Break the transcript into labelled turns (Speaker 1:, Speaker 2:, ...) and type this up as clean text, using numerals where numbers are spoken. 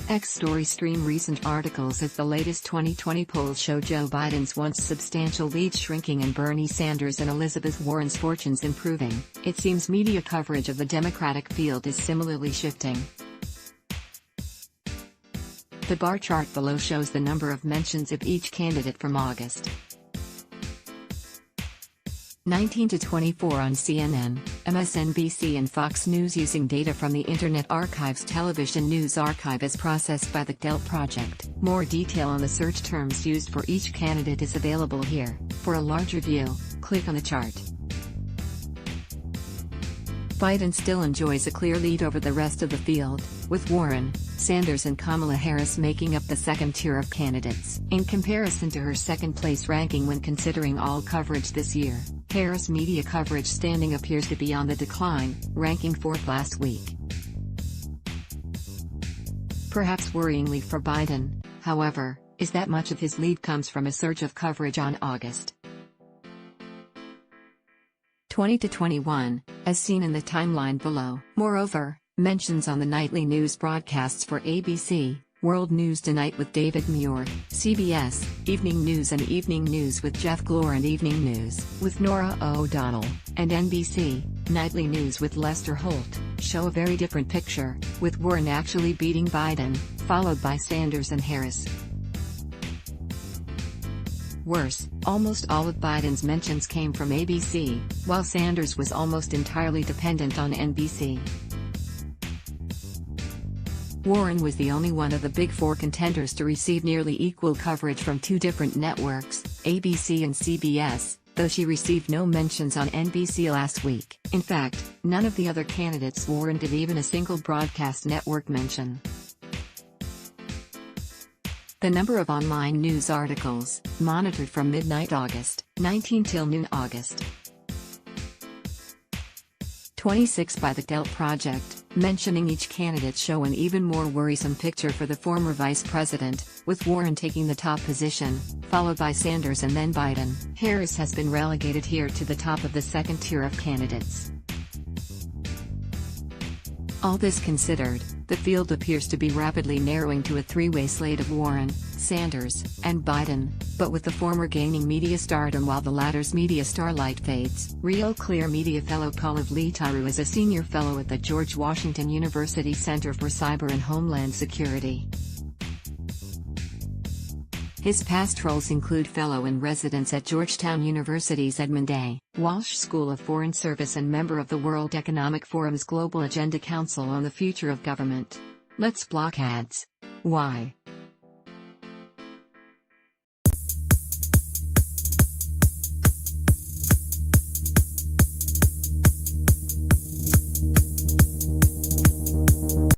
Speaker 1: X story stream recent articles as the latest 2020 polls show Joe Biden's once substantial lead shrinking and Bernie Sanders and Elizabeth Warren's fortunes improving. It seems media coverage of the Democratic field is similarly shifting. The bar chart below shows the number of mentions of each candidate from August 19 to 24 on CNN, MSNBC and Fox News using data from the Internet Archive's Television News Archive as processed by the Dell Project. More detail on the search terms used for each candidate is available here. For a larger view, click on the chart. Biden still enjoys a clear lead over the rest of the field, with Warren, Sanders and Kamala Harris making up the second tier of candidates. In comparison to her second-place ranking when considering all coverage this year, Harris' media coverage standing appears to be on the decline, ranking fourth last week. Perhaps worryingly for Biden, however, is that much of his lead comes from a surge of coverage on August 20 to 21, as seen in the timeline below. Moreover, mentions on the nightly news broadcasts for ABC, World News Tonight with David Muir, CBS, Evening News and Evening News with Jeff Glor and Evening News with Nora O'Donnell, and NBC, Nightly News with Lester Holt, show a very different picture, with Warren actually beating Biden, followed by Sanders and Harris. Worse, almost all of Biden's mentions came from ABC, while Sanders was almost entirely dependent on NBC. Warren was the only one of the big four contenders to receive nearly equal coverage from two different networks, ABC and CBS, though she received no mentions on NBC last week. In fact, none of the other candidates warranted even a single broadcast network mention. The number of online news articles, monitored from midnight August 19 till noon August 26 by the Dell Project, mentioning each candidate show an even more worrisome picture for the former vice president, with Warren taking the top position, followed by Sanders and then Biden. Harris has been relegated here to the top of the second tier of candidates. All this considered, the field appears to be rapidly narrowing to a three-way slate of Warren, Sanders, and Biden, but with the former gaining media stardom while the latter's media starlight fades. Real Clear Media fellow Pallav Leetaru is a senior fellow at the George Washington University Center for Cyber and Homeland Security. His past roles include fellow-in-residence at Georgetown University's Edmund A. Walsh School of Foreign Service and member of the World Economic Forum's Global Agenda Council on the Future of Government. Let's block ads. Why?